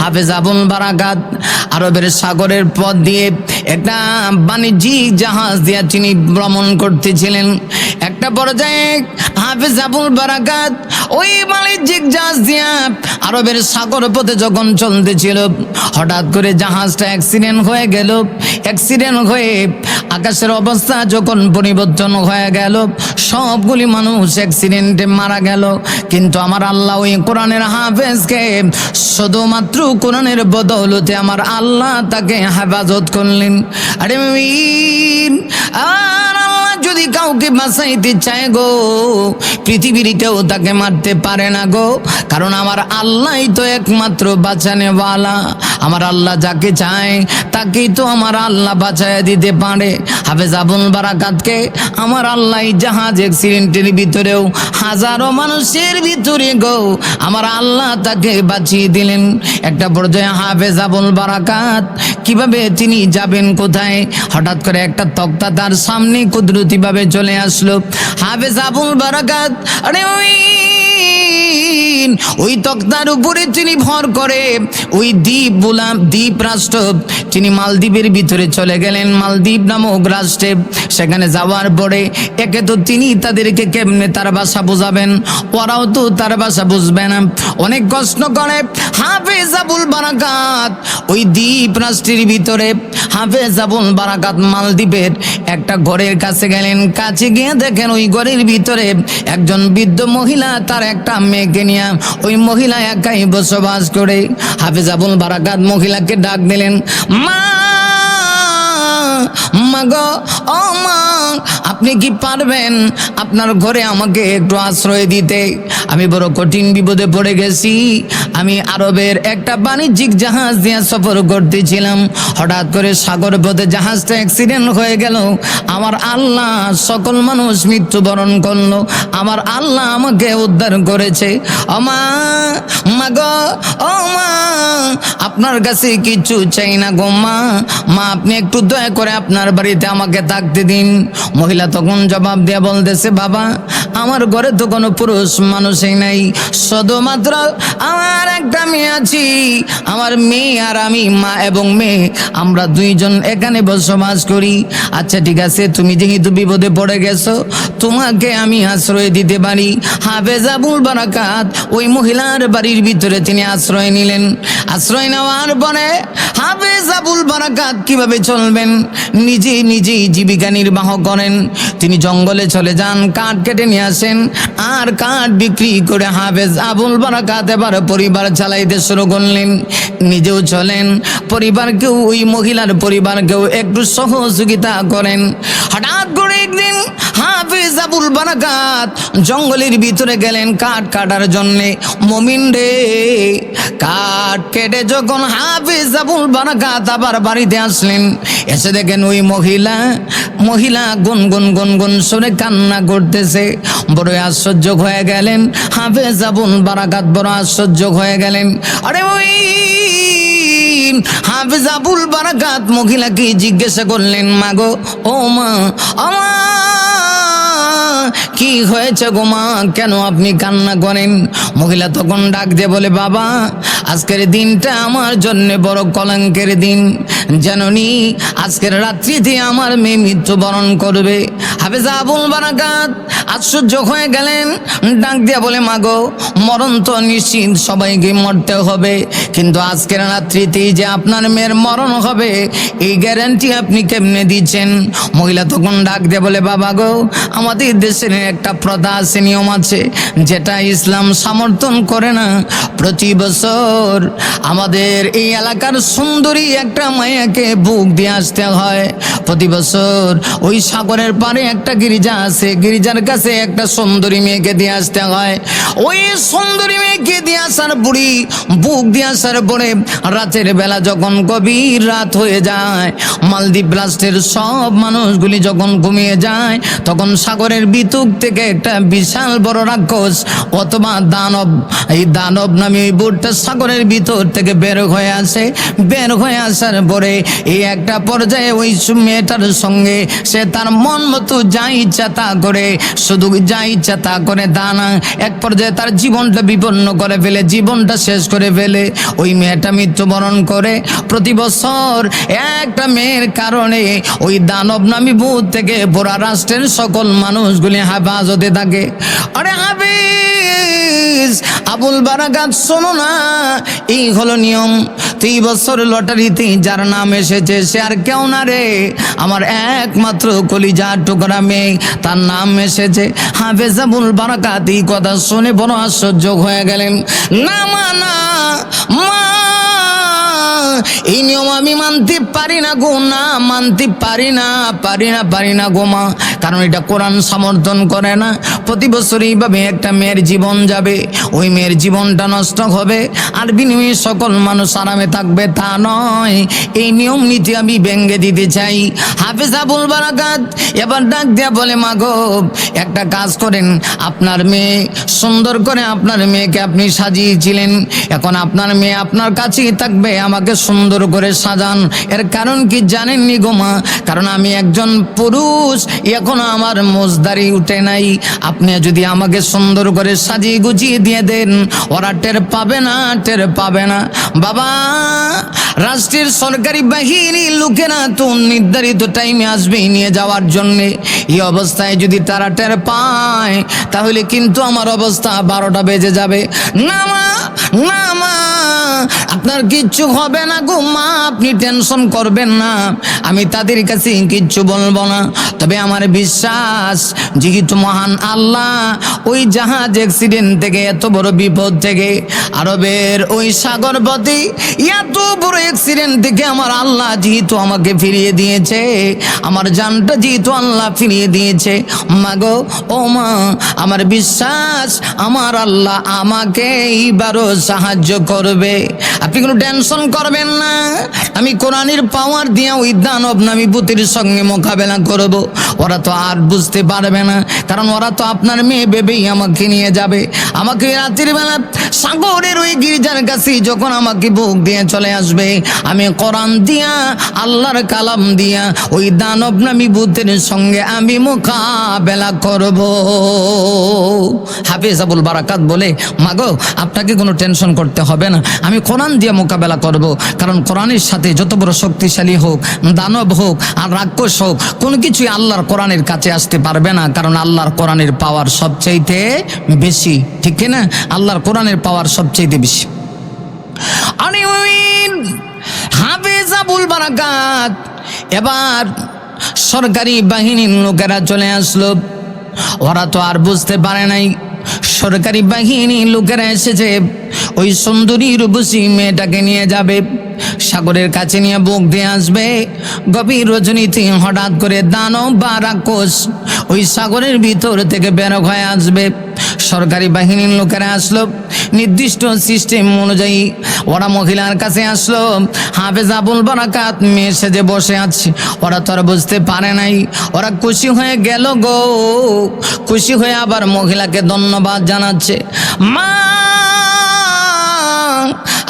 হাফেজ আবুল বারাকাত আরবের সাগরের পথ দিয়ে একটা বাণিজ্যিক জাহাজ দিয়ে তিনি ভ্রমণ করতেছিলেন। একটা পর্যায়ে হাফেজ আবুল বারাকাত ওই বাণিজ্যিক জাহাজ দিয়ে আরবের সাগর পথে যখন চলতেছিল, হঠাৎ করে জাহাজটা অ্যাক্সিডেন্ট হয়ে গেল। অ্যাক্সিডেন্ট হয়ে আকাশের অবস্থা যখন পরিবর্তন হয়ে গেল, সবগুলি মানুষ অ্যাক্সিডেন্টে মারা গেল। কিন্তু আমার আল্লাহ ওই কোরআনের হাফেজকে শুধুমাত্র কোরআনের বদৌলতে আমার আল্লাহ তাকে হেফাজত করলেন। আরে আর আল্লাহ যদি কাউকে বাঁচাইতে চায় গো, পৃথিবীর কেউ তাকে মারতে পারে না গো, কারণ আমার আল্লাহই তো একমাত্র বাঁচানেওয়ালা। আমার আল্লাহ যাকে চায় তাকেই তো আমার আল্লাহ বাঁচায় দিতে পারে। হাফেজ আবুল বারাকাতকে আমার আল্লাহ জাহাজ অ্যাক্সিডেন্টের ভিতরেও হাজারো মানুষের ভিতরে গো আমার আল্লাহ তাকে বাঁচিয়ে দিলেন। একটা পর্যায়ে হাফেজ আবুল বারাকাত কিভাবে তিনি যাবেন কোথায়, হঠাৎ করে একটা তক্তা তার সামনে কুদরতিভাবে চলে আসলো। হাফেজ আবুল বারাকাত আরে ওই তক্তার উপরে তিনি ভর করে ওই দ্বীপ রাষ্ট্র তিনি মালদ্বীপের ভিতরে চলে গেলেন। মালদ্বীপ নামক রাষ্ট্রে সেখানে যাওয়ার পরে একে তো তিনি তাদেরকে কেমনে তার ভাষা বোঝাবেন, ওরাও তো তার ভাষা বুঝবে না। অনেক কষ্ট করে হাফেজ আবুল বারাকাত ওই দ্বীপ রাষ্ট্রের ভিতরে হাফেজ আবুল বারাকাত মালদ্বীপের একটা ঘরের কাছে গেলেন। কাছে গিয়ে দেখেন ওই ঘরের ভিতরে একজন বৃদ্ধ মহিলা তার একটা মেয়েকে নিয়ে ওই মহিলা একাই বসবাস করে। হাফেজ আবুল বারাকাত মহিলাকে ডাক দিলেন, মা গো, ও মা, আপনি কি পারবেন আপনার ঘরে আমাকে একটু আশ্রয় দিতে? আমি বড় কঠিন বিপদে পড়ে গেছি। আমি আরবের একটা বাণিজ্যিক জাহাজ দিয়ে সফর করতেছিলাম, হঠাৎ করে সাগর পথে জাহাজটা অ্যাক্সিডেন্ট হয়ে গেল। আমার আল্লাহ সকল মানুষ মৃত্যুবরণ করলো, আমার আল্লাহ আমাকে উদ্ধার করেছে। ও মা গো, ও মা, আপনার কাছে কিছু চাই না গো মা, আপনি একটু দয়া করে আপনার বাড়িতে আমাকে থাকতে দিন। মহিলা তখন জবাব দিয়ে বলতেছে, বাবা আমার ঘরে তো কোনো পুরুষ মানুষই নাই, শুধুমাত্র আমার একটা মেয়ে আছি। আমার মেয়ে আর আমি, মা এবং মেয়ে, আমরা দুইজন এখানে বসবাস করি। আচ্ছা ঠিক আছে, তুমি যেহেতু বিপদে পড়ে গেছো তোমাকে আমি আশ্রয় দিতে পারি। হাফেজ আবুল বারাকাত ওই মহিলার বাড়ির ভিতরে তিনি আশ্রয় নিলেন। আশ্রয় নেওয়ার পরে হাফেজ আবুল বারাকাত কিভাবে চলবেন, নিজেই জীবিকা নির্বাহ করেন। তিনি জঙ্গলে চলে যান, কাঠ কেটে নিয়ে আসেন, আর কাঠ বিক্রি করে হাফেজ আবুল বারাকাত এবার পরিবার চালাইতে শুরু করলেন। নিজেও চলেন, পরিবারকেও ওই মহিলার পরিবারকেও একটু সহযোগিতা করেন। হঠাৎ করে একদিন হাফেজ আবুল বারাকাত জঙ্গলের ভিতরে গেলেন কাঠ কাটার জন্যে। মমিন রে, কাঠ কেটে যখন হাফেজ আবুল বারাকাত আবার বাড়িতে আসলেন, এসে দেখেন ওই মহিলা গুনগুন সরে কান্না করতেছে। বড় আশ্চর্য হয়ে গেলেন হাফেজ আবুল বারাকাত, বড় আশ্চর্য হয়ে গেলেন। আরে ওই হাফেজ আবুল বারাকাত মহিলাকে জিজ্ঞাসা করলেন, মা গো, ও মা, কি হয়েছে গো মা, কেন আপনি কান্না করেন? মহিলা তখন ডাক দিয়ে বলে, বাবা আজকের দিনটা আমার জন্য বড় কলঙ্কের দিন, জাননি আজকের রাত্রিতে আমার মেয়ে মৃত্যুবরণ করবে। হাফেজ আবুল বারাকাত আশ্চর্য হয়ে গেলেন, ডাক দিয়ে বলে, মা গো, মরণ তো নিশ্চিত, সবাইকে মরতে হবে, কিন্তু আজকের রাত্রিতেই যে আপনার মেয়ের মরণ হবে এই গ্যারান্টি আপনি কেমনে দিচ্ছেন? মহিলা তখন ডাক দিয়ে বলে, বাবা গো, আমাদের দেশের একটা প্রথা আছে, নিয়ম আছে, যেটা ইসলাম সমর্থন করে না। প্রতি বছর আমাদের এই এলাকার সুন্দরী একটা মায়াকে বুক দিয়ে আসতে হয়। প্রতি বছর ওই সাগরের পারে একটা গির্জা আছে, গির্জার কাছে একটা সুন্দরী মেয়েকে দিয়ে আসতে হয়। ওই সুন্দরী মেয়েকে দিয়ে আসার বুড়ি বুক দিয়ে আসার পরে রাতের বেলা যখন গভীর রাত হয়ে যায়, মালদ্বীপ রাষ্ট্রের সব মানুষগুলি যখন ঘুমিয়ে যায়, তখন সাগরের ভিতর থেকে একটা বিশাল বড় রাক্ষস অথবা দানব, এই দানব নামে ওই বোটটা সাগরের ভিতর থেকে বের হয়ে আসে। বের হয়ে আসার পরে করে এই একটা পর্যায়ে ওই মেয়েটার সঙ্গে সে তার মন মতো যা ইচ্ছা তা করে, শুধু যা ইচ্ছা তা করে তা না, এক পর্যায়ে তার জীবনটা বিপন্ন করে ফেলে, জীবনটা শেষ করে ফেলে। ওই মেয়েটা মৃত্যুবরণ করে। প্রতি বছর একটা মেয়ের কারণে ওই দানব নামী ভূত থেকে পুরা রাষ্ট্রের সকল মানুষগুলি হেফাজতে থাকে। আরে হাফিজ আবুল বারাকাত, শোনো না, এই হলো নিয়ম। তুই বছর লটারিতে যার নাম এসেছে সে আর কেউ না রে, আমার একমাত্র কলিজার টুকরা মেয়ে, তার নাম এসেছে হাফেজ আবুল বারাকাত। এই কথা শুনে বড় আশ্চর্য হয়ে গেলেন। না মা, না মা, এই নিয়ম আমি মানতে পারি না গো, না মানতে পারি না গো মা, কারণ এটা কোরআন সমর্থন করে না। প্রতি বছর এইভাবে একটা মেয়ের জীবন যাবে, ওই মেয়ের জীবনটা নষ্ট হবে, আর বিনিময়ে সকল মানুষ আরামে থাকবে তা নয়। এই নিয়ম নীতি আমি ভেঙে দিতে চাই। হাফেজ আবুল বারাকাত এবার ডাক দিয়া বলে, মা গো, একটা কাজ করেন, আপনার মেয়ে সুন্দর করে, আপনার মেয়েকে আপনি সাজিয়েছিলেন, এখন আপনার মেয়ে আপনার কাছেই থাকবে, আমাকে সুন্দর করে সাজান। এর কারণ কি জানেননি গো মা? কারণ আমি একজন পুরুষ, এখনো আমার মোজদারি উঠে নাই। আপনি যদি আমাকে সুন্দর করে সাজিয়ে গুছিয়ে দিয়ে দেন, ওরা টের পাবে না। বাবা, রাষ্ট্রের সরকারি বাহিনী লোকেরা তো নির্ধারিত টাইমে আসবে নিয়ে যাওয়ার জন্যে। এই অবস্থায় যদি তারা টের পায় তাহলে কিন্তু আমার অবস্থা 12টা বেজে যাবে। না মা, আপনার কিচ্ছু হবে না গো মা, আপনি টেনশন করবেন না, আমি তাদের কাছে কিচ্ছু বলবো না। তবে আমার বিশ্বাস, যেহেতু মহান আল্লাহ ওই জাহাজ অ্যাক্সিডেন্ট থেকে, এত বড় বিপদ থেকে, আরবের ওই সাগর পথে এত বড় অ্যাক্সিডেন্ট থেকে আমার আল্লাহ যেহেতু আমাকে ফিরিয়ে দিয়েছে, আমার জানটা যেহেতু আল্লাহ ফিরিয়ে দিয়েছে, মা গো, ও মা, আমার বিশ্বাস আমার আল্লাহ আমাকে এইবারও সাহায্য করবে। আপনি কোনো টেনশন করবেন না, আমি কোরআনের পাওয়ার দিয়ে ওই দানব নামী ভূতের সঙ্গে মোকাবেলা করব। ওরা তো আর বুঝতে পারবে না, কারণ ওরা তো আপনার মেয়ে ভেবেই আমাকে নিয়ে যাবে। আমাকে রাতের বেলা সাগরের ওই গির্জার কাছে যখন আমাকে বুক দিয়ে চলে আসবে, আমি কোরআন দিয়া, আল্লাহর কালাম দিয়া ওই দানব নামী ভূতের সঙ্গে আমি মোকাবেলা করব। হাফেজ আবুল বারাকাত বলে, মা গো, আপনাকে কোনো টেনশন করতে হবে না, আমি কোরআন দিয়ে মোকাবেলা করব। কারণ কোরআনের সাথে যত বড় শক্তিশালী হোক, দানব হোক আর রাক্ষস হোক, কোনো কিছুই আল্লাহর কোরআনের কাছে আসতে পারবে না। কারণ আল্লাহর কোরআনের পাওয়ার সবচাইতে বেশি, ঠিক না? আল্লাহর কোরআনের পাওয়ার সবচাইতে বেশি। হাফেজ আবুল বারাকাত এবার সরকারি বাহিনীর লোকেরা চলে আসলো। ওরা তো আর বুঝতে পারে নাই, সরকারি বাহিনী লোকেরা এসেছে ওই সুন্দরী রূপসী মেয়েটাকে নিয়ে যাবে, সাগরের কাছে নিয়ে বুক দিয়ে আসবে। গভীর রজনীতে হঠাৎ করে দানব বা রাক্ষস ওই সাগরের ভিতর থেকে বের হয়ে আসবে। সরকারি বাহিনীর লোকেরা আসলো, নির্দিষ্ট সিস্টেম অনুযায়ী ওরা মহিলার কাছে আসলো। হাফেজ আবুল বারাকাত মেয়ে সেজে বসে আছে, ওরা তো আর বুঝতে পারে নাই। ওরা খুশি হয়ে গেল গো, খুশি হয়ে আবার মহিলাকে ধন্যবাদ জানাচ্ছে। মা,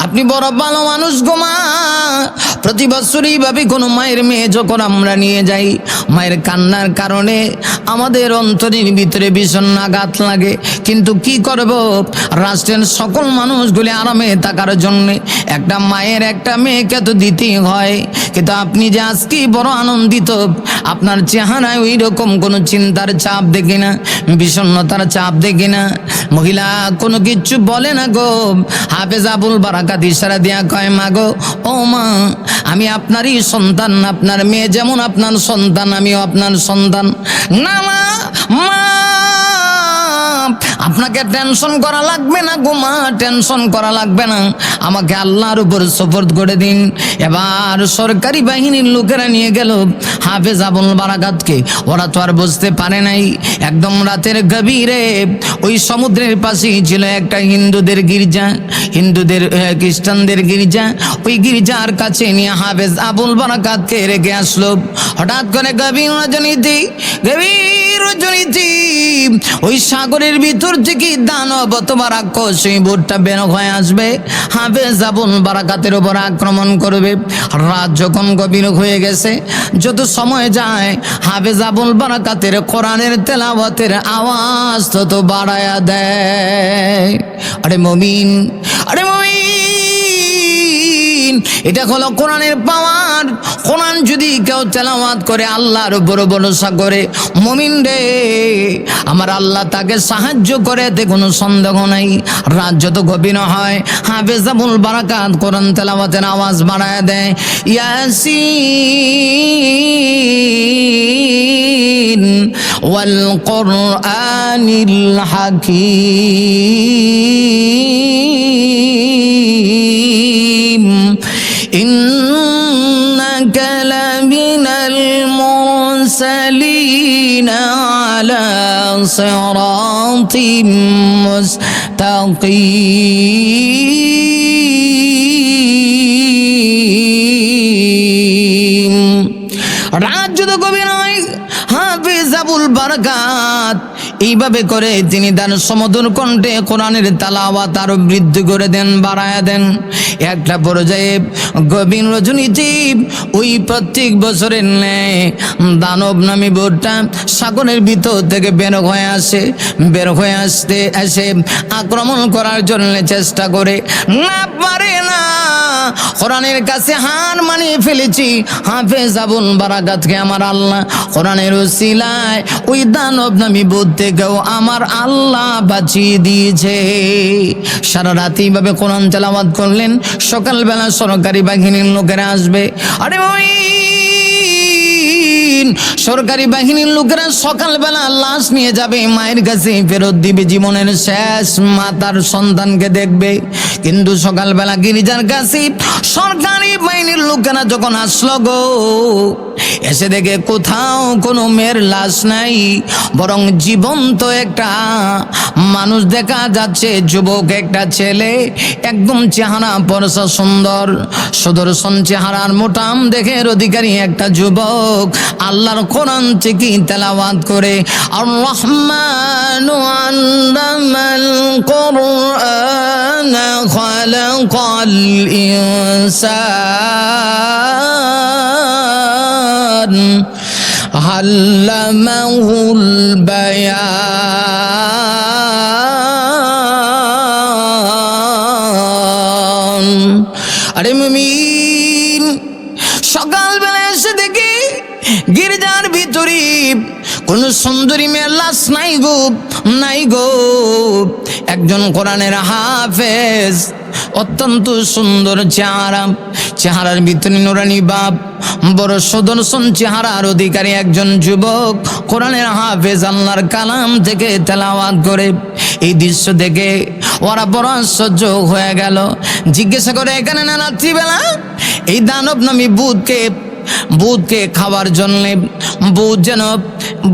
আপনি বড় ভালো মানুষ গো মা। প্রতি বছর এইভাবে কোনো মায়ের মেয়ে যখন আমরা নিয়ে যাই, মায়ের কান্নার কারণে আমাদের অন্তরের ভিতরে ভীষণ আঘাত লাগে। কিন্তু কি করব, রাষ্ট্রের সকল মানুষগুলি আরামে থাকার জন্যে একটা মায়ের একটা মেয়েকে তো দিতেই হয়। কিন্তু আপনি যে আজকে বড় আনন্দিত, আপনার চেহারায় ওই রকম কোনো চিন্তার চাপ দেখি না, বিষণ্ণতার চাপ দেখি না। মহিলা কোনো কিচ্ছু বলে না গো। হাফেজ আবুল বারাকাত ইশারা দিয়া কয়, মা গো, ও মা, আমি আপনারই সন্তান, আপনার মেয়ে যেমন আপনার সন্তান, আমিও আপনার সন্তান। না মা, আপনাকে টেনশন করা লাগবে না গো মা, টেনশন করা লাগবে না, আমাকে আল্লাহর উপর সুপর্দ করে দিন। এবার সরকারি বাহিনীর লোকেরা নিয়ে গেল হাফেজ আবুল বারাকাতকে। ওরা তো আর বুঝতে পারে নাই, একদম রাতের গভীরে ওই সমুদ্রের পাশেই ছিল একটা হিন্দুদের গির্জা, হিন্দুদের খ্রিস্টানদের গির্জা। ওই গির্জার কাছে নিয়ে হাফেজ আবুল বারাকাতকে রেখে আসলো। হঠাৎ করে গভীর রজনীতে, গভীর রজনীতে ওই সাগরের ভিতর থেকে দানব অথবা রাক্ষস এই ভূতটা বের হয়ে আসবে, হাফেজ আবুল বারাকাতের উপর আক্রমণ করবে। রাত যখন গভীর হয়ে গেছে, যত সময় যায় হাফেজ আবুল বারাকাতের কোরআনের তেলাওয়াতের আওয়াজ তত বাড়ায়া দেয়। আরে মুমিন, আরে মুমিন, এটা হলো কোরআনের পাওয়ার। কোরআন যদি কেউ তেলাওয়াত করে, আল্লাহর উপর ভরসা করে, মুমিন রে, আমার আল্লাহ তাকে সাহায্য করে, এতে কোনো সন্দেহ নাই। রাত যত গভীর হয়, হাফেজ আবুল বারাকাত কোরআন তেলাওয়াতের আওয়াজ বাড়ায় দেয়। ইয়াসিন ওয়াল কুরআনিল হাকীম ইন্নাকা লামিনাল মুরসালিনা আলা সিরাতিম মুস্তাকিম। রাত যত গভীর হয়, হাফেজ আবুল বারাকাত এইভাবে করে তিনি তার সমুদ্র কণ্ঠে কোরআনের তেলাওয়াত আরো বৃদ্ধি করে দেন, বাড়ায় দেন। একটা পর্যায়ে গভীর রজনীতে ওই প্রত্যেক বছরের ন্যায় দানব নামী ভূতটা সাগরের ভিতর থেকে বের হয়ে আসে। বের হয়ে আসতে এসে আক্রমণ করার জন্য চেষ্টা করে, না পারে না। কোরআনের কাছে হার মানিয়ে ফেলেছি। হাফেজ আবুল বারাকাতকে আমার আল্লাহ কোরআনের উসিলায় ওই দানব নামী ভূত থেকেও আমার আল্লাহ বাঁচিয়ে দিয়েছে। সারা রাত এইভাবে কোরআন তেলাওয়াত করলেন। সকালবেলা সরকারি বাহিনীর লোকেরা আসবে। আরে ওই সরকারি বাহিনীর লোকেরা সকালবেলা লাশ নিয়ে যাবে, মায়ের কাছে ফেরত দিবে, জীবনের শেষ মাতার সন্তানকে দেখবে। কিন্তু সকালবেলা গিরিজার কাছে সরকারি বাহিনীর লোকেরা যখন আসলো গো, এসে দেখে কোথাও কোনো মেয়ের লাশ নাই, বরং জীবন্ত একটা মানুষ দেখা যাচ্ছে। যুবক একটা ছেলে, একদম চেহারা পরশা সুন্দর, সুদর্শন চেহারার মোটাম দেখের অধিকারী একটা যুবক আল্লাহর কোরআন থেকে তেলাওয়াত করে, আর রহমানু আল্লামাল কুরআন খালাকাল ইনসান আল্লামাহুল বায়ান। আরে মুমিন, সকালবেলা এসে দেখি গির্জার ভিতরে কোন সুন্দরী মেয়ের লাশ নাই গো, নাই গো। একজন কোরআনের হাফেজ, অত্যন্ত সুন্দর চেহারা, চেহারার ভিতরে নুরানি বাপ, বড় সুদর্শন চেহারার অধিকারী একজন যুবক কোরআনের হাফেজ আল্লাহর কালাম থেকে তেলাওয়াত করে। এই দৃশ্য দেখে ওরা বড় আশ্চর্য হয়ে গেল। জিজ্ঞাসা করে, এখানে না রাত্রিবেলা এই দানব নামী ভূতকে খাওয়ার জন্যে,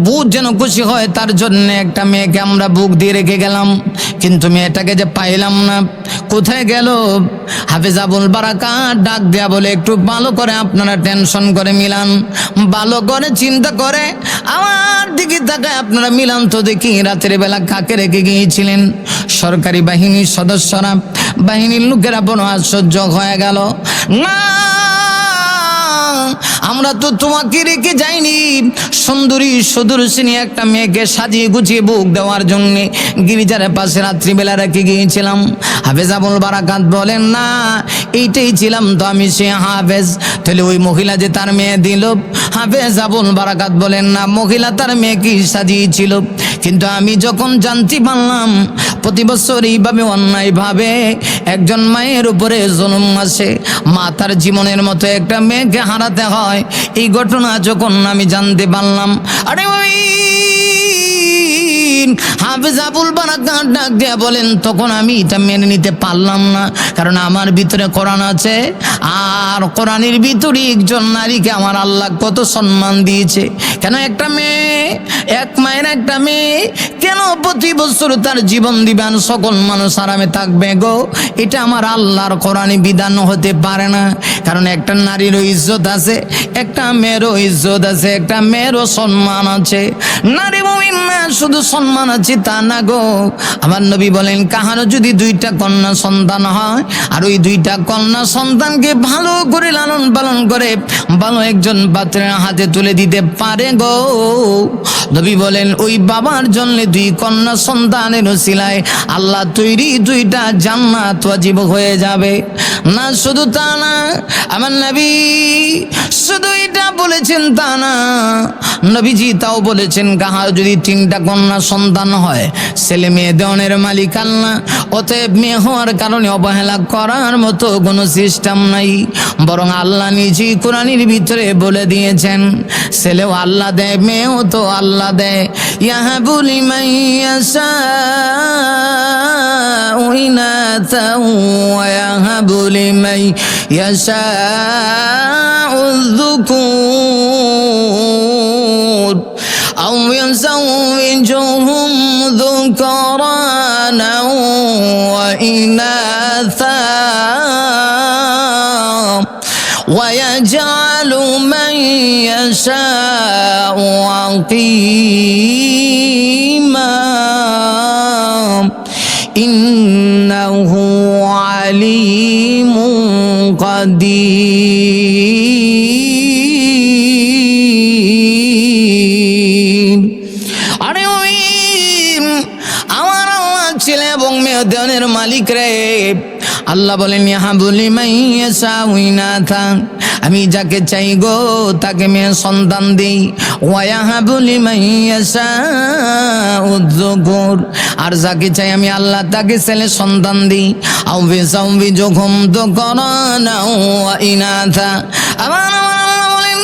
ভূত যেন খুশি হয় তার জন্য একটা মেয়েকে আমরা বুক দিয়ে রেখে গেলাম, কিন্তু মেয়েটাকে যে পাইলাম না, কোথায় গেল? হাফেজ আবুল বারাকাত ডাক দেয়া বলে, একটু ভালো করে আপনারা টেনশন করে মিলান, ভালো করে চিন্তা করে আমার দিকে তাকায় আপনারা মিলান তো দেখি রাতের বেলা কাকে রেখে গিয়েছিলেন। সরকারি বাহিনীর সদস্যরা, বাহিনীর লোকেরা বড় আশ্চর্য হয়ে গেল। না, আমরা তো তোমাকে রেখে যাইনি, সুন্দরী সুদর্শিনী একটা মেয়েকে সাজিয়ে গুছিয়ে বুক দেওয়ার জন্য গিরিজার পাশে রাত্রিবেলা রেখে গিয়েছিলাম। হাফেজ আবুল বারাকাত বলেন, না এইটাই ছিলাম তো আমি, সে হাফেজ। তাহলে ওই মহিলা যে তার মেয়ে দিল? হাফেজ আবুল বারাকাত বলেন, না, মহিলা তার মেয়েকে সাজিয়েছিল, কিন্তু আমি যখন জানতে পারলাম প্রতি বছর এইভাবে অন্যায়ভাবে একজন মায়ের উপরে জুলুম আসে, মা তার জীবনের মতো একটা মেয়েকে হারাতে হয়, এই ঘটনা যখন আমি জানতে পারলাম, আরে ওই হাফেজ আবুল বারাকাত ডাক দিয়ে বলেন, তখন আমি এটা মেনে নিতে পারলাম না, কারণ আমার ভিতরে কোরআন আছে, আর কোরআনের ভিতরে একজন নারীকে আমার আল্লাহ কত সম্মান দিয়েছে। কেন একটা মেয়ে, এক মায়ের একটা মেয়ে কেন প্রতি বছর তার জীবন দিবেন, সকল মানুষ আরামে থাকবে গো, এটা আমার আল্লাহর কোরআনী বিধান হতে পারে না। কারণ একটা নারীরও ইজ্জত আছে, একটা মেয়েরও ইজ্জত আছে, একটা মেয়েরও সম্মান আছে। নারী মুমিন না শুধু সম্মান আছে তা না গো, আমার নবী বলেন কাহারও যদি দুইটা কন্যা সন্তান হয়, আর ওই দুইটা কন্যা সন্তানকে ভালো করে লালন পালন করে ভালো একজন পাত্রের হাতে তুলে দিতে পারে গো, নবী বলেন ওই বাবার জন্য দুই কন্যা সন্তানের ওসিলায় আল্লাহ তৈরি দুইটা জান্নাত ওয়াজিব হয়ে যাবে। না শুধু তা না, আমার নবী শুধু এটা বলেছেন তা না, নবীজি তাও বলেছেন কাহার যদি তিনটা কন্যা সন্তান হয়, ছেলে মেয়ে দেওয়ানের মালিক আল্লাহ, অতএব মেয়ে হওয়ার কারণে অবহেলা করার মতো কোনো সিস্টেম নাই, বরং আল্লাহ নিজেই কোরআনের ভিতরে বলে দিয়েছেন ছেলেও আল্লাহ দেয়, মেয়েও তো আল্লাহ দেয়। ইয়াহাবু লিমান ইয়াশাউ ইনাসা ওয়া ইয়াহাবু লিমান ইয়াশাউ যুকুর আও ইউযাওবিজুহুম যুকরানা ওয়া ইনাসা ويجعل من يشاء عقيما إنه عليم قدير। আরে ওই আমার আল্লাহ ছেলে এবং মেয়ে দেওয়ানের মালিক রে, আল্লাহ বলেন ইয়াহাবু লিমান ইয়াশাউ ইনাসা, আমি যাকে চাই গো তাকে মেয়ে সন্তান দিই, ওয়া ইয়াহাবু লিমান ইয়াশাউ যুকুর, আর যাকে চাই আমি আল্লাহ তাকে ছেলে সন্তান দিই। আও বিজাওবিজুহুম যুকরানা ওয়া ইনাসা, আমার আল্লাহ বলেন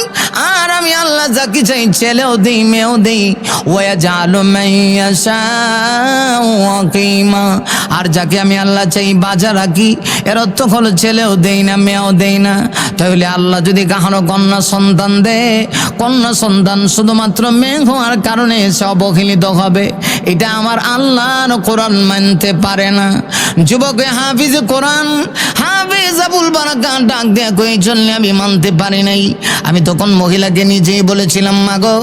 আর আমি আল্লাহ যাকে চাই ছেলেও দিই মেয়েও দিই। ওয়া ইয়াজআলু মান ইয়াশাউ আকিমা, আর যাকে আমি আল্লাহ চাই বাজা রাখি, এর অর্থ হলো ছেলেও দেই না মেয়েও দেই না। তাহলে আল্লাহ যদি কাহারো কন্যা সন্তান দেয়, কন্যা সন্তান শুধুমাত্র মেয়ে হওয়ার কারণে সে অবহেলিত হবে, এটা আমার আল্লাহর কোরআন মানতে পারে না। যুবক হাফিজ কোরআন হাফিজ আবুল বারাকাত ডাক দেয়া কই চললে আমি মানতে পারি নাই। আমি তখন মহিলাকে নিজেই বলেছিলাম, মা গো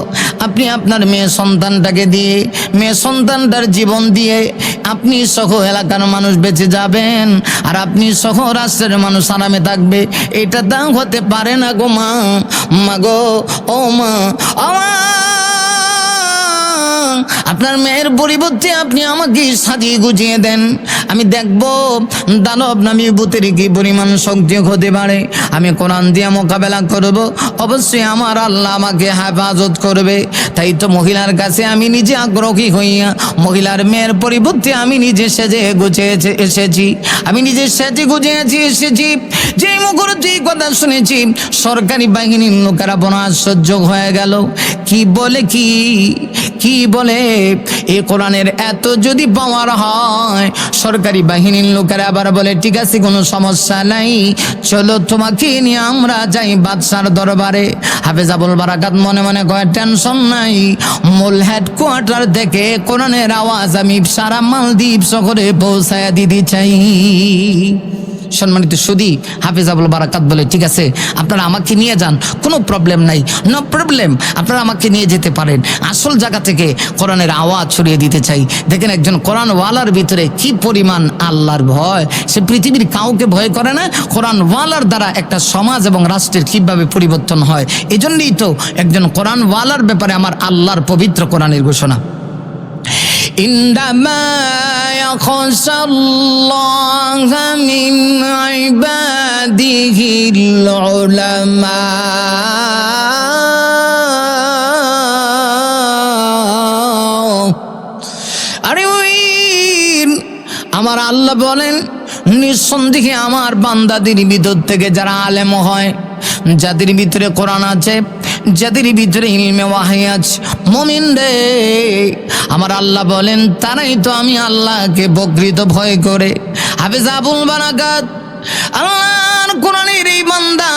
আপনি আপনার মেয়ে সন্তানটাকে দিয়ে, মেয়ে সন্তানটার জীবন দিয়ে আপনি সহ এলাকার মানুষ বেঁচে যাবেন, আর আপনি সহ রাষ্ট্রের মানুষ আরামে থাকবে, এটা তা হতে পারে না গো মা। মা গো ও মা, আপনার মেয়ের পরিবর্তে আপনি আমাকে সাজিয়ে গুছিয়ে দেন, আমি দেখব দানব নামী ভূতের কি পরিমাণ শক্তি হতে পারে, আমি কোরআন দিয়ে মোকাবেলা করব, অবশ্যই আমার আল্লাহ আমাকে হেফাজত করবে। তাই তো মহিলার কাছে আমি নিজে আগ্রহী হইয়া মহিলার মেয়ের পরিবর্তে আমি নিজে সেজে গুছিয়ে এসেছি, আমি নিজে সেজে গুছিয়েছি এসেছি। যে মুখরতি কথা শুনেছি সরকারি বাহিনীর লোকেরা বড় আশ্চর্য হয়ে গেল, কি বলে কি বলে এই কোরআনের এত যদি পাওয়ার হয়, সরকারি বাহিনীর লোকেরা আবার বলে ঠিক আছে কোনো সমস্যা নাই, চলো তোমাকে নিয়ে আমরা যাই বাদশার দরবারে। হাফেজ আবুল বারাকাত মনে মনে কয় টেনশন নাই, মূল হেডকোয়ার্টার থেকে কোরআনের আওয়াজ আমি সারা মালদ্বীপ শহরে পৌঁছায়া দিতে চাই। সম্মানিত সুধী, হাফেজ আবুল বারাকাত বলে ঠিক আছে আপনারা আমাকে নিয়ে যান, কোনো প্রবলেম নাই, নো প্রবলেম, আপনারা আমাকে নিয়ে যেতে পারেন, আসল জায়গা থেকে কোরআনের আওয়াজ ছড়িয়ে দিতে চাই। দেখেন একজন কোরআনওয়ালার ভিতরে কি পরিমাণ আল্লাহর ভয়, সে পৃথিবীর কাউকে ভয় করে না। কোরআনওয়ালার দ্বারা একটা সমাজ এবং রাষ্ট্রের কীভাবে পরিবর্তন হয়, এজন্যই তো একজন কোরআনওয়ালার ব্যাপারে আমার আল্লাহর পবিত্র কোরআনের ঘোষণা। إنما يخشى الله من عباده العلماء। আরে ওই আমার আল্লাহ বলেন নিঃসন্দেহে আমার বান্দাদের ভিতর থেকে যারা আলেম হয়, যাদের ভিতরে কোরআন আছে, যাদের ভিতরে ইলমে ওয়াহী আছে। মুমিন রে, আমার আল্লাহ বলেন তারাই তো আমি আল্লাহকে প্রকৃত ভয় করে। হাফেজ আবুল বারাকাত আল্লাহর কোরআনের এই বান্দা,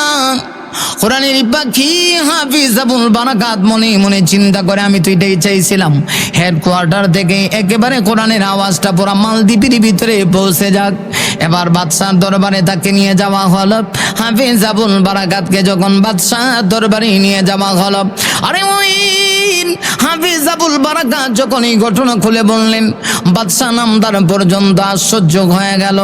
কোরআনের পাখি হাফিজ আবুল বারাকাত মনে মনে চিন্তা করে আমি তো এটাই চাইছিলাম, হেডকোয়ার্টার থেকে একেবারে কোরআনের আওয়াজটা পুরা মালদ্বীপের ভিতরে পৌঁছে যাক। এবার বাদশার দরবারে তাকে নিয়ে যাওয়া হলো। হাফিজ আবুল বারাকাতকে যখন বাদশাহ দরবারে নিয়ে যাওয়া হলো, আরে ওই হাফিজ আবুল বারাকাত যখন এই ঘটনা খুলে বললেন, বাদশাহ নামদার পর্যন্ত আশ্চর্য হয়ে গেল।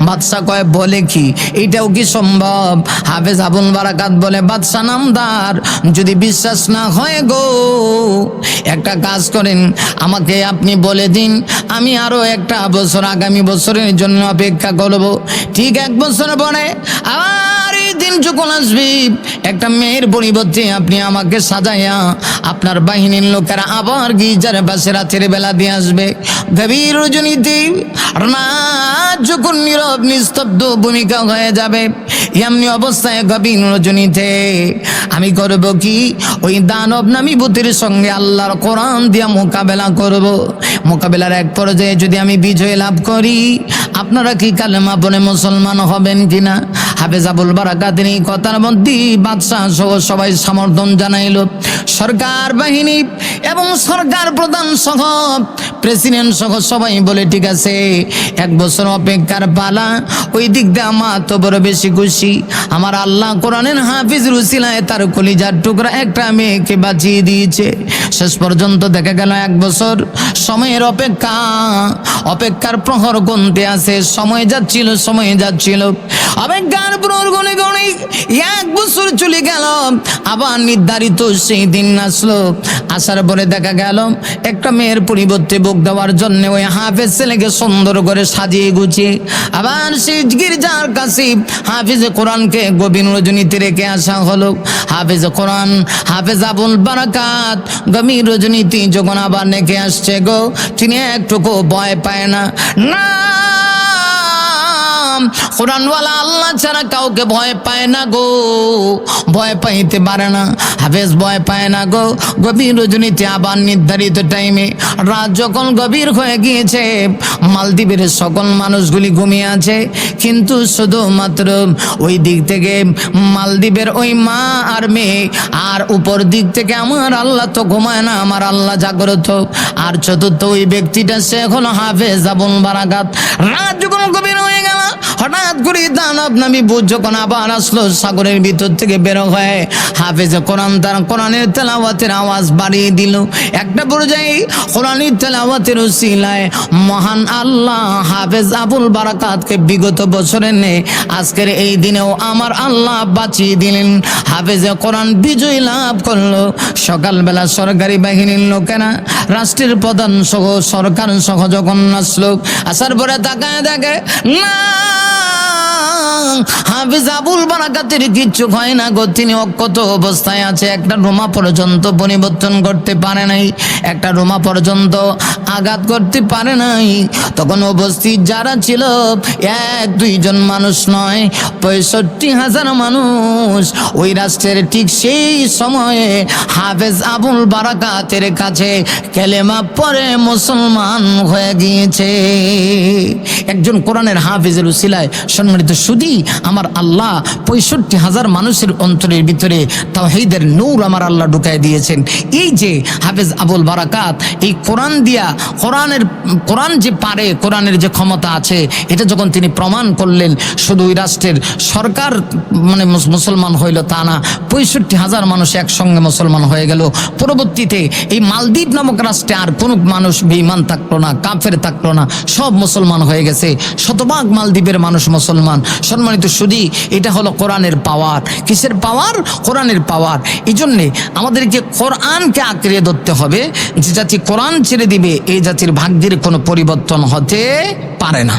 বাদশাহ কয় বলে কি, এটাও কি সম্ভব? হাফিজ আবুল বারাকাত বলে, বাদশাহ নামদার যদি বিশ্বাস না হয় গো, একটা কাজ করেন, আমাকে আপনি বলে দিন, আমি আরো একটা বছর আগামী বছরের জন্য অপেক্ষা করব। ঠিক 1 বছর পরে আর এই দিন যখন আসবে, একটা মেয়ের পরিবর্তে আপনি আমাকে সাজাইয়া আপনার বাহিনীর লোকেরা আবার গির্জার পাশে রাতের বেলা দিয়ে আসবে। গভীর রজনীতে রাত যখন নীরব নিস্তব্ধ ভূমিকা হয়ে যাবে, এমনি অবস্থায় গভীর রজনীতে আমি করব কি, ওই দানব নামী ভূতের সঙ্গে আল্লাহর কোরআন দিয়া মোকাবেলা করব। মোকাবেলার এক পর্যায়ে যদি আমি বিজয় লাভ করি, আপনারা কি কালেমা পড়ে মুসলমান হবেন কিনা? হাফেজ আবুল বারাকাতের এই কথার মধ্যে বাদশাহ সহ সবাই সমর্থন জানাইল। সরকার বাহিনী এবং সরকার প্রধান সহ প্রেসিডেন্ট সহ সবাই বলে ঠিক আছে, 1 বছর অপেক্ষার পালা। ওই দিক দিয়ে আমার তো বড় বেশি খুশি, আমার আল্লাহ কোরআনের হাফিজ রুসিলায় তার কলিজার টুকরা একটা মেয়েকে বাঁচিয়ে দিয়েছে। শেষ পর্যন্ত দেখা গেল 1 বছর সময়ের অপেক্ষার প্রহর গুনতে আছে। সময় যাচ্ছিল অপেক্ষার প্রহর গুনে গুনে 1 বছর চলে গেল। আবার নির্ধারিত সেই দিন আসলো। আসার পরে দেখা গেল একটা মেয়ের পরিবর্তে ভোগ দেওয়ার জন্য ওই হাফেজ ছেলেকে সুন্দর করে সাজিয়ে গুছিয়ে আবার সেই গির্জার কাছে হাফিজ কোরআনকে গভীর রজনীতে রেখে আসা হলো। হাফিজ কোরআন হাফেজ আবুল বারাকাত গভীর রজনীতে যখন আবার রেখে আসছে গো, তিনি একটুকু ভয় পায় না। কোরআনওয়ালা আল্লাহ ছাড়া কাউকে ভয় পায় না গো, ভয় পাইতে পারে না। হাফেজ ভয় পায় না গো। গভীর রজনীতে আবার নির্ধারিত টাইমে রাত যখন গভীর হয়ে গিয়েছে, মালদ্বীপের সকল মানুষগুলি ঘুমিয়ে আছে, কিন্তু শুধুমাত্র ওই দিক থেকে মালদ্বীপের ওই মা আর মেয়ে, আর উপর দিক থেকে আমার আল্লাহ তো ঘুমায় না, আমার আল্লাহ জাগ্রত। আর চতুর্থ ওই ব্যক্তিটা সে হলো হাফেজ আবুল বারাকাত। রাত যখন গভীর হয়ে গেল, হঠাৎ করে দানব নামী ভূত যখন আবার আসলো সাগরের ভিতর থেকে বেরো হয়ে, হাফেজ কোরআন তার কোরআনের তেলাওয়াতের আওয়াজ বাড়িয়ে দিল। একটা পর্যায়ে কোরআনের তেলাওয়াতের উসিলায় মহান আল্লাহ হাফেজ আবুল বারাকাতকে বিগত বছরের নেই আজকের এই দিনেও আমার আল্লাহ বাঁচিয়ে দিলেন। হাফেজ কোরআন বিজয় লাভ করলো। সকালবেলা সরকারি বাহিনীর লোকেরা, রাষ্ট্রের প্রধান সহ সরকার সহ যখন আসলো, আসার পরে তাকায় দেখে না, হাফেজ আবুল বারাকাতের কিচ্ছু হয় না গো, তিনি অক্ষত অবস্থায় আছে। একটা রোমা পর্যন্ত পরিবর্তন করতে পারে নাই, একটা রোমা পর্যন্ত আঘাত করতে পারে নাই। তখন উপস্থিত যারা ছিল 1-2 জন মানুষ নয়, 65,000 মানুষ। ওই রাষ্ট্রের ঠিক সেই সময়ে হাফেজ আবুল বারাকাতের কাছে কালেমা পড়ে মুসলমান হয়ে গিয়েছে। একজন কোরআনের হাফেজের উসিলায় সম্মানিত সুধী আমার আল্লাহ 65,000 মানুষের অন্তরের ভিতরে তাওহীদের নূর আমার আল্লাহ ঢুকায় দিয়েছেন। এই যে হাফেজ আবুল বারাকাত এই কোরআন দিয়া কোরআন যে পারে, কোরআনের যে ক্ষমতা আছে, এটা যখন তিনি প্রমাণ করলেন, শুধু ওই রাষ্ট্রের সরকার মানে মুসলমান হইল তা না, 65,000 মানুষ একসঙ্গে মুসলমান হয়ে গেল। পরবর্তীতে এই মালদ্বীপ নামক রাষ্ট্রে আর কোনো মানুষ বেঈমান থাকলো না, কাফের থাকলো না, সব মুসলমান হয়ে গেছে। শতভাগ মালদ্বীপের মানুষ মুসলমান। সম্মানিত সুধী, এটা হলো কোরআনের পাওয়ার। কিসের পাওয়ার? কোরআনের পাওয়ার। এই জন্যে আমাদেরকে কোরআনকে আঁকড়ে ধরতে হবে। যে জাতি কোরআন ছেড়ে দিবে, এই জাতির ভাগ্যের কোনো পরিবর্তন হতে পারে না।